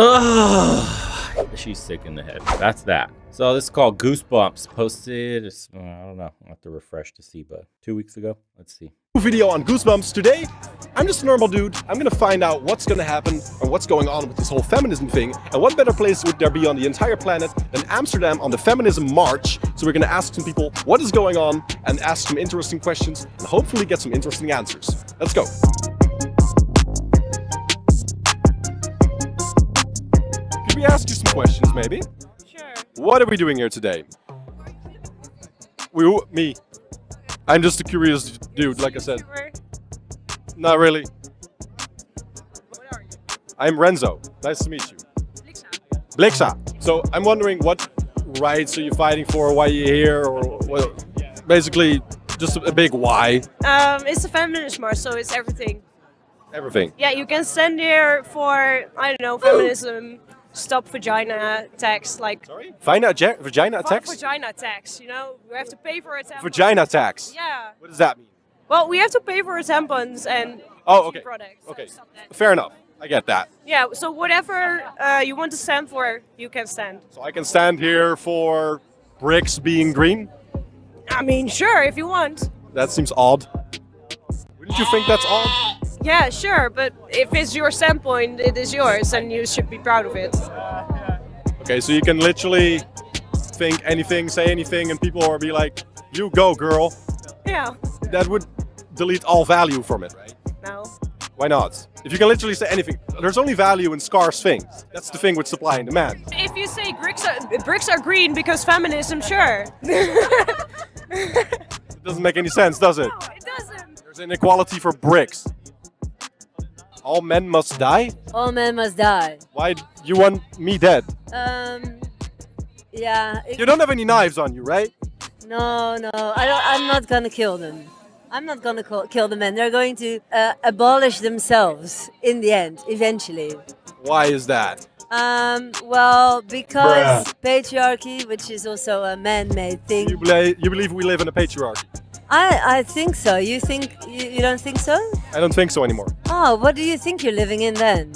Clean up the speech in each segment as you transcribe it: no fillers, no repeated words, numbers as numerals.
Ugh, she's sick in the head. That's that. So this is called Goosebumps. Posted, I don't know. I'll have to refresh to see, but 2 weeks ago. Let's see. Video on Goosebumps. Today, I'm just a normal dude. I'm gonna find out what's gonna happen or what's going on with this whole feminism thing. And what better place would there be on the entire planet than Amsterdam on the Feminism March? So we're gonna ask some people what is going on and ask some interesting questions and hopefully get some interesting answers. Let's go. Could we ask you some questions, maybe? Sure. What are we doing here today? Me. I'm just a curious dude, like I said. Not really. What are you? I'm Renzo. Nice to meet you. Blixa. Blixa. So I'm wondering what rights are you fighting for, why you're here, or well, basically just a big why. It's a feminist march, so it's everything. Everything. Yeah, you can stand here for, I don't know, feminism, stop vagina tax, like... Sorry? Vagina tax? Vagina tax, you know? We have to pay for a tampon. Vagina tax? Yeah. What does that mean? Well, we have to pay for tampons and okay. products. Okay. So stop that. Fair enough. I get that. Yeah, so whatever you want to stand for, you can stand. So I can stand here for bricks being green? I mean, sure, if you want. That seems odd. Wouldn't you think that's odd? Yeah, sure, but if it's your standpoint, it is yours, and you should be proud of it. Okay, so you can literally think anything, say anything, and people will be like, you go, girl. Yeah. That would delete all value from it, right? No. Why not? If you can literally say anything, there's only value in scarce things. That's the thing with supply and demand. If you say bricks are green because feminism, sure. It doesn't make any sense, does it? No, it doesn't. There's inequality for bricks. All men must die? All men must die. Why you want me dead? Yeah. You don't have any knives on you, right? No, I'm not gonna kill them. I'm not gonna kill the men. They're going to abolish themselves in the end, eventually. Why is that? Well, because patriarchy, which is also a man-made thing. You believe we live in a patriarchy? I think so. You think you don't think so? I don't think so anymore. Oh, what do you think you're living in then?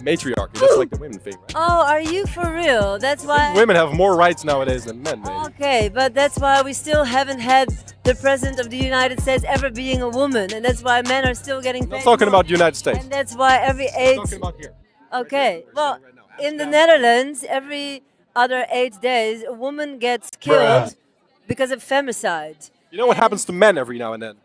Matriarchy, that's like the women thing, right? Oh, are you for real? That's why... Women have more rights nowadays than men, maybe. Okay, but that's why we still haven't had the president of the United States ever being a woman, and that's why men are still getting paid. I'm not talking about the United States. And that's why every I'm talking about here. Okay, well, in the Netherlands, every other 8 days, a woman gets killed because of femicide. You know what happens to men every now and then?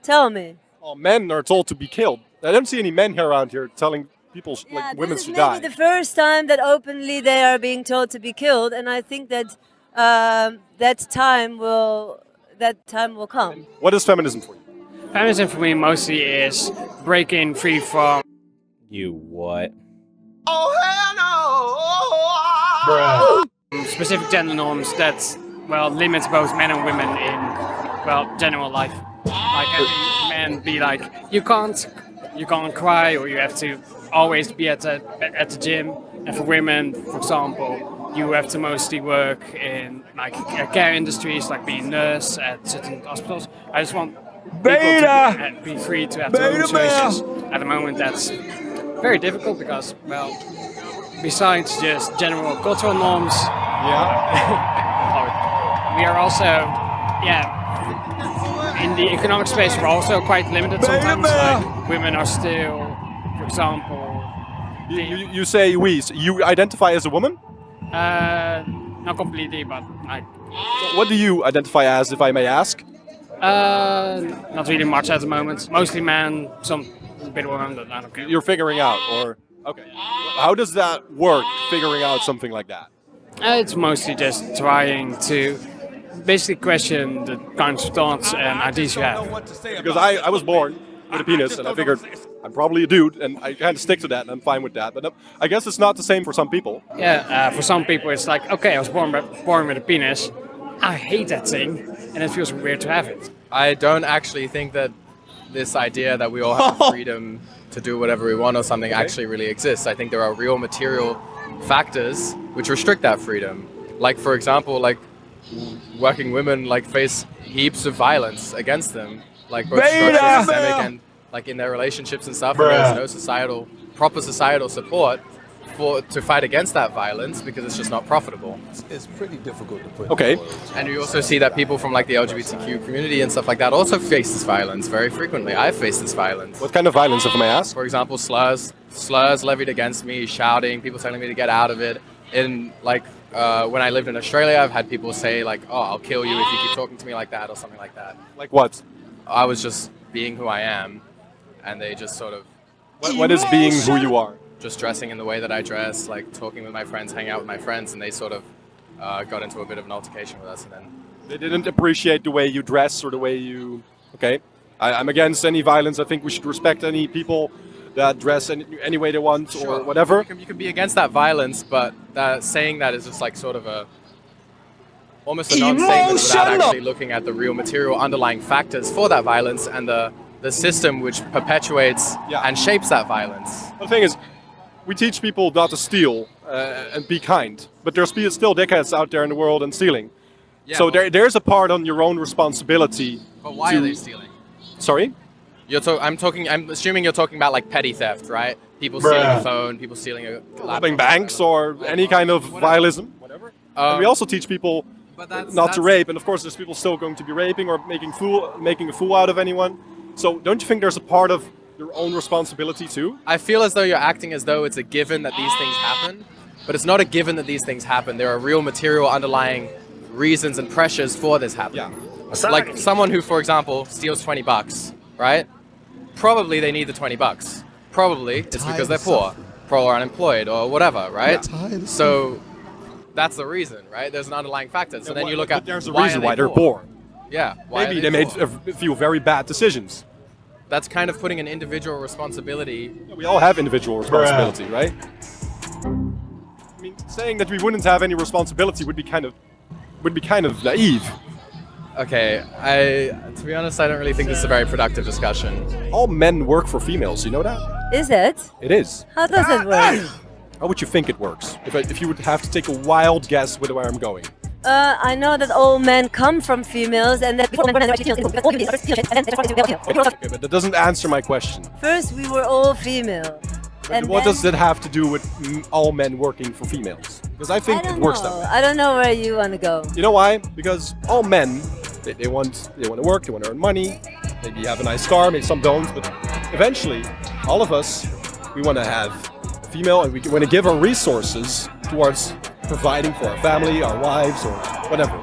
Tell me. Oh, men are told to be killed. I don't see any men here around here telling people like women should die. This is maybe the first time that openly they are being told to be killed, and I think that that time will come. What is feminism for you? Feminism for me mostly is breaking free from... You what? Oh, hell no! specific gender norms that, well, limits both men and women in, well, general life. Like having men be like, you can't cry, or you have to always be at the gym. And for women, for example, you have to mostly work in like care industries, like being a nurse at certain hospitals. I just want people to be free to have their own choices. At the moment, that's very difficult because, well, besides just general cultural norms, we are also, in the economic space, we're also quite limited sometimes. Like women are still, for example. You say we. So you identify as a woman? Not completely, but like. So what do you identify as, if I may ask? Not really much at the moment. Mostly men, some bit of women, but I don't care. You're figuring out, or okay. How does that work? Figuring out something like that? It's mostly just trying to basically question the kinds of thoughts and ideas you have. Because I was born with a penis, and I figured I'm probably a dude, and I kind of stick to that, and I'm fine with that. But I guess it's not the same for some people. Yeah, for some people it's like, okay, I was born with a penis. I hate that thing, and it feels weird to have it. I don't actually think that this idea that we all have the freedom to do whatever we want or something actually really exists. I think there are real material factors which restrict that freedom. Like, for example, like working women like face heaps of violence against them, like both structural, systemic, and like in their relationships and stuff. And there's no proper societal support. to fight against that violence because it's just not profitable. It's pretty difficult to put. Okay. And we also see that people from like the LGBTQ community and stuff like that also face this violence very frequently. I've faced this violence. What kind of violence, if I may ask? For example, slurs levied against me, shouting, people telling me to get out of it. In like when I lived in Australia, I've had people say like, "Oh, I'll kill you if you keep talking to me like that," or something like that. Like what? I was just being who I am, and they just sort of What is being who you are? just dressing in the way that I dress, like talking with my friends, hanging out with my friends, and they sort of got into a bit of an altercation with us, and then They didn't appreciate the way you dress or the way you... Okay. I'm against any violence. I think we should respect any people that dress any way they want or whatever. You can be against that violence, but saying that is just like sort of almost a non-statement without actually looking at the real material underlying factors for that violence and the system which perpetuates and shapes that violence. The thing is, we teach people not to steal and be kind, but there's still dickheads out there in the world and stealing. Yeah, so well- there's a part on your own responsibility. But why are they stealing? Sorry? I'm assuming you're talking about like petty theft, right? People stealing a phone, people stealing a laptop. Robbing banks or any kind of violence. Whatever. And we also teach people not to rape, and of course there's people still going to be raping or making a fool out of anyone. So don't you think there's a part of your own responsibility too? I feel as though you're acting as though it's a given that these things happen, but it's not a given that these things happen. There are real material underlying reasons and pressures for this happening. Yeah. Like someone who, for example, steals $20, right? Probably they need the $20. Probably it's because they're poor, or unemployed, or whatever, right? So that's the reason, right? There's an underlying factor. So then you look at there's a reason why they're poor. Yeah. Maybe they made a few very bad decisions. That's kind of putting an individual responsibility. We all have individual responsibility, right? I mean, saying that we wouldn't have any responsibility would be kind of naive. Okay, to be honest, I don't really think this is a very productive discussion. All men work for females, you know that? Is it? It is. How does it work? How would you think it works? If you would have to take a wild guess with where I'm going. I know that all men come from females and that Okay, but that doesn't answer my question. first we were all female. And what then- does that have to do with all men working for females? Because I think it works that way. I don't know where you want to go. You know why? Because all men, they want to work, they want to earn money, maybe have a nice car, maybe some don't, but eventually, all of us, we want to have a female and we want to give our resources towards providing for our family, our wives, or whatever.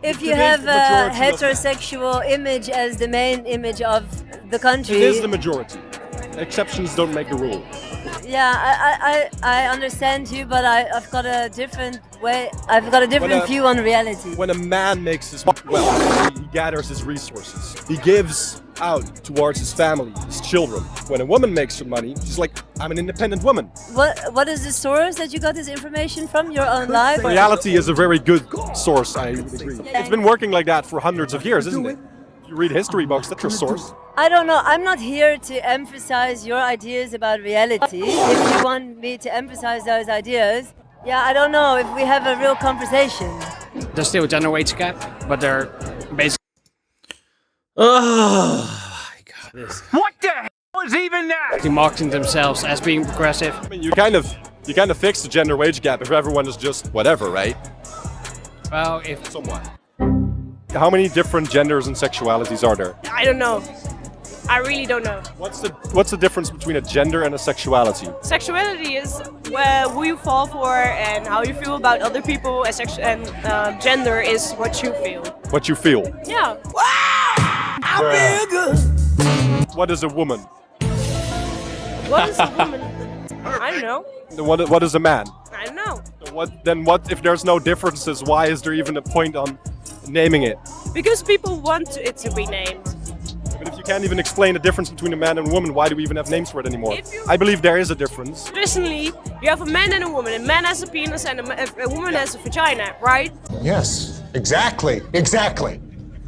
If you have a heterosexual image as the main image of the country, It is the majority. Exceptions don't make the rule. yeah, I understand you, but I've got a different way. I've got a different view on reality. When a man makes his wealth, he gathers his resources. He gives out towards his family, his children. When a woman makes her money, she's like, I'm an independent woman. What is the source that you got this information from? Your own life? Reality is a very good source, I would agree. It's been working like that for hundreds of years, isn't it? You read history books, that's your source. I don't know. I'm not here to emphasize your ideas about reality. If you want me to emphasize those ideas, yeah, I don't know if we have a real conversation. There's still a gender wage gap, but they're basically Oh my god. This. What the hell is even that? marketing themselves as being progressive. I mean, you kind of fix the gender wage gap if everyone is just whatever, right? Well, if Somewhat. How many different genders and sexualities are there? I don't know. I really don't know. What's the difference between a gender and a sexuality? Sexuality is who you fall for and how you feel about other people, and gender is what you feel. What you feel. Yeah. What is a woman? What is a woman? I don't know. What is a man? I don't know. What if there's no differences? Why is there even a point on naming it? Because people want it to be named. But if you can't even explain the difference between a man and a woman, why do we even have names for it anymore? I believe there is a difference. Traditionally, you have a man and a woman. A man has a penis and a woman has a vagina, right? Yes, exactly.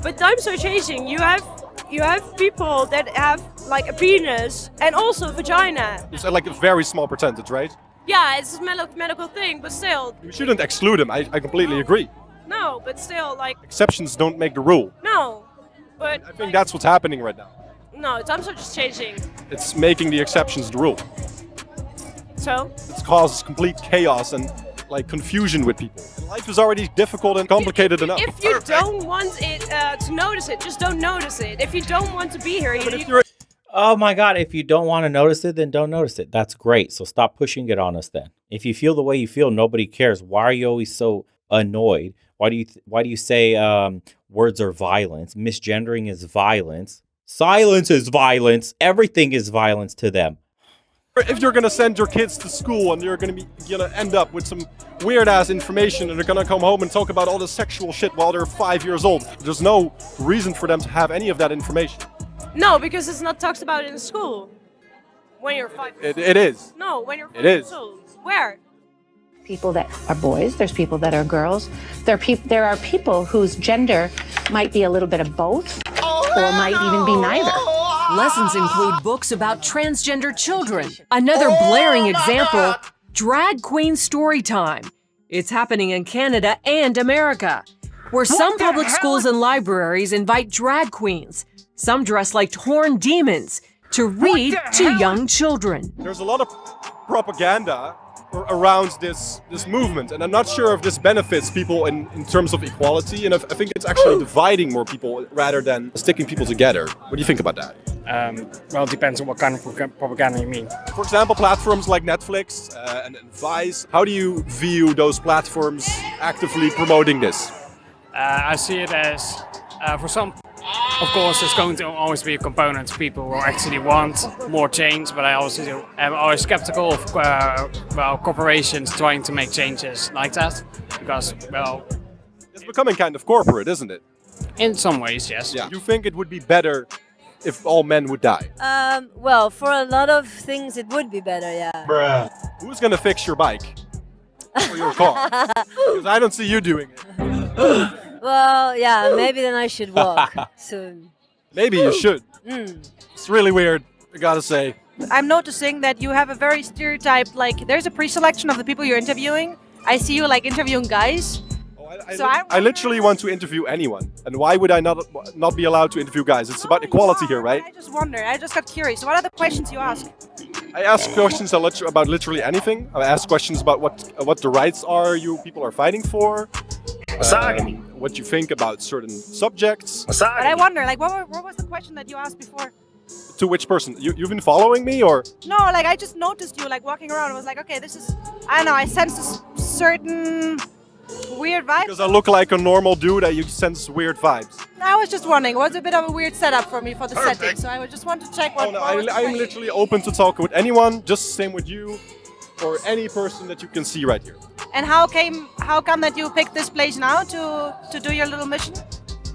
But times are changing. You have people that have like a penis and also a vagina. It's like a very small percentage, right? Yeah, it's a medical thing, but still. We shouldn't exclude them. I completely agree. No, but still, like, Exceptions don't make the rule. no. But I think that's what's happening right now. no, times are just changing. It's making the exceptions the rule. So? It causes complete chaos and like confusion with people. And life is already difficult and complicated enough. If you don't want it to notice it, just don't notice it. If you don't want to be here, But if you're Oh my God, if you don't want to notice it, then don't notice it. That's great. So stop pushing it on us then. If you feel the way you feel, nobody cares. Why are you always so annoyed? Why do you say words are violence? Misgendering is violence. Silence is violence. Everything is violence to them. if you're gonna send your kids to school and you're gonna end up with some weird ass information and they're gonna come home and talk about all the sexual shit while they're 5 years old, there's no reason for them to have any of that information. No, because it's not talked about in school. When you're 5 years old. It is. No, when you're 5 It is. years old. Where? People that are boys, there's people that are girls. There are people whose gender might be a little bit of both or might even be neither. Lessons include books about transgender children. Another blaring example, drag queen story time. It's happening in Canada and America, where some public schools and libraries invite drag queens. Some dress like horned demons to read to young children. There's a lot of propaganda around this movement, and I'm not sure if this benefits people in terms of equality, and I think it's actually dividing more people rather than sticking people together. What do you think about that? Well, it depends on what kind of propaganda you mean. For example, platforms like Netflix and Vice, how do you view those platforms actively promoting this? I see it as, for some, of course, there's going to always be a component of people who actually want more change, but I also am always skeptical of corporations trying to make changes like that, because, well... It's becoming kind of corporate, isn't it? In some ways, yes. Yeah. You think it would be better if all men would die? Well, for a lot of things it would be better, yeah. Bruh. Who's gonna fix your bike? Or your car? Because I don't see you doing it. Well, yeah, maybe then I should walk soon. Maybe you should. It's really weird, I gotta say. I'm noticing that you have a very stereotyped, like, there's a pre-selection of the people you're interviewing. I see you, like, interviewing guys. I literally want to interview anyone. And why would I not be allowed to interview guys? It's about equality here, right? I just wonder, I just got curious. What are the questions you ask? I ask questions about literally anything. I ask questions about what the rights are you people are fighting for. What you think about certain subjects. But I wonder, like, what was the question that you asked before? To which person? You've been following me, or? No, like, I just noticed you, like, walking around. I was like, okay, this is, I don't know, I sensed a certain weird vibe. Because I look like a normal dude, you sense weird vibes. I was just wondering, it was a bit of a weird setup for me for the setting, so I just wanted to check what... I'm literally open to talk with anyone, just same with you, or any person that you can see right here. And how come that you picked this place now to do your little mission?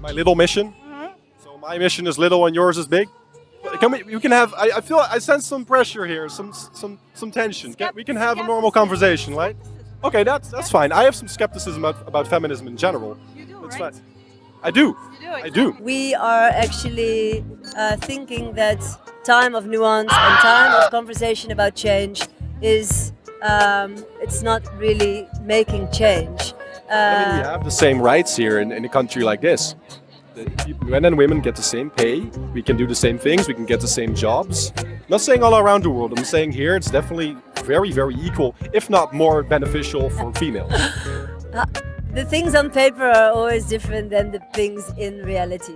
My little mission? Mm-hmm. So my mission is little and yours is big? You can have, I sense some pressure here, some tension. We can have a normal conversation, right? Okay, that's fine. I have some skepticism about feminism in general. You do, that's right? fine. I do. You do, I do. We are actually thinking that time of nuance and time of conversation about change is, it's not really making change. I mean, we have the same rights here in a country like this. Men and women get the same pay, we can do the same things, we can get the same jobs. I'm not saying all around the world, I'm saying here it's definitely very, very equal, if not more beneficial for females. The things on paper are always different than the things in reality.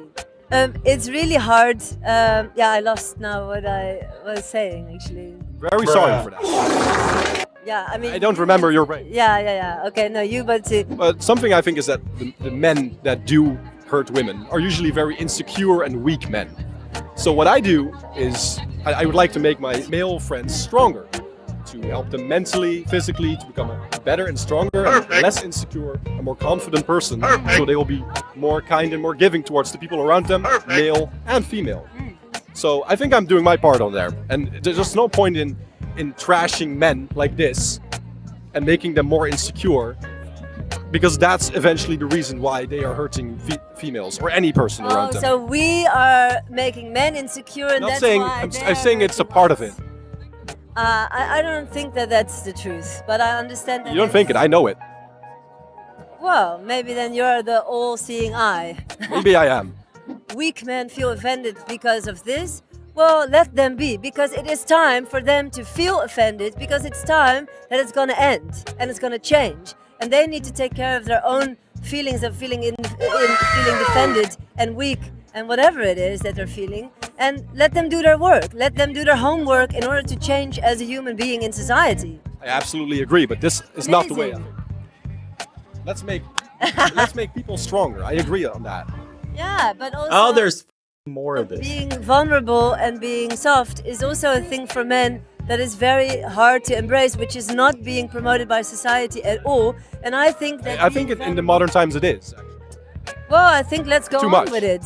It's really hard. Yeah, I lost now what I was saying, actually. Very sorry for that. Yeah, I mean... I don't remember your right. Yeah. Okay, no, you, but... But something I think is that the men that do hurt women are usually very insecure and weak men. So what I do is I would like to make my male friends stronger, to help them mentally, physically, to become a better and stronger and less insecure, a more confident person, so they will be more kind and more giving towards the people around them, male and female. So I think I'm doing my part on there, and there's just no point in trashing men like this and making them more insecure, because that's eventually the reason why they are hurting females or any person around them. So we are making men insecure, and that's why I'm saying it's a part of it. I don't think that that's the truth, but I understand that. You don't think it, I know it. Well, maybe then you're the all-seeing eye. Maybe I am. Weak men feel offended because of this, Well, let them be, because it is time for them to feel offended, because it's time that it's going to end and it's going to change. And they need to take care of their own feelings of feeling feeling defended and weak and whatever it is that they're feeling, and let them do their work. Let them do their homework in order to change as a human being in society. I absolutely agree, but this is not the way. Let's make people stronger. I agree on that. Yeah, but also... Oh, there's more of this. Being vulnerable and being soft is also a thing for men that is very hard to embrace, which is not being promoted by society at all. And I think that... I think in the modern times it is. Well, I think let's go on with it.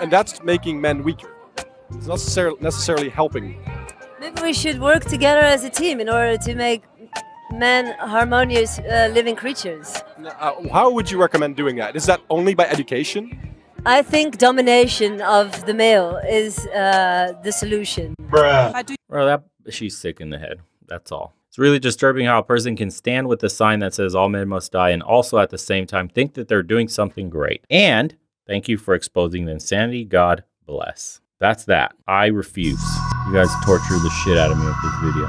And that's making men weaker. It's not necessarily helping. Maybe we should work together as a team in order to make men harmonious living creatures. How would you recommend doing that? Is that only by education? I think domination of the male is the solution. Well, she's sick in the head. That's all. It's really disturbing how a person can stand with a sign that says all men must die and also at the same time think that they're doing something great. And thank you for exposing the insanity. God bless. That's that. I refuse. You guys torture the shit out of me with this video.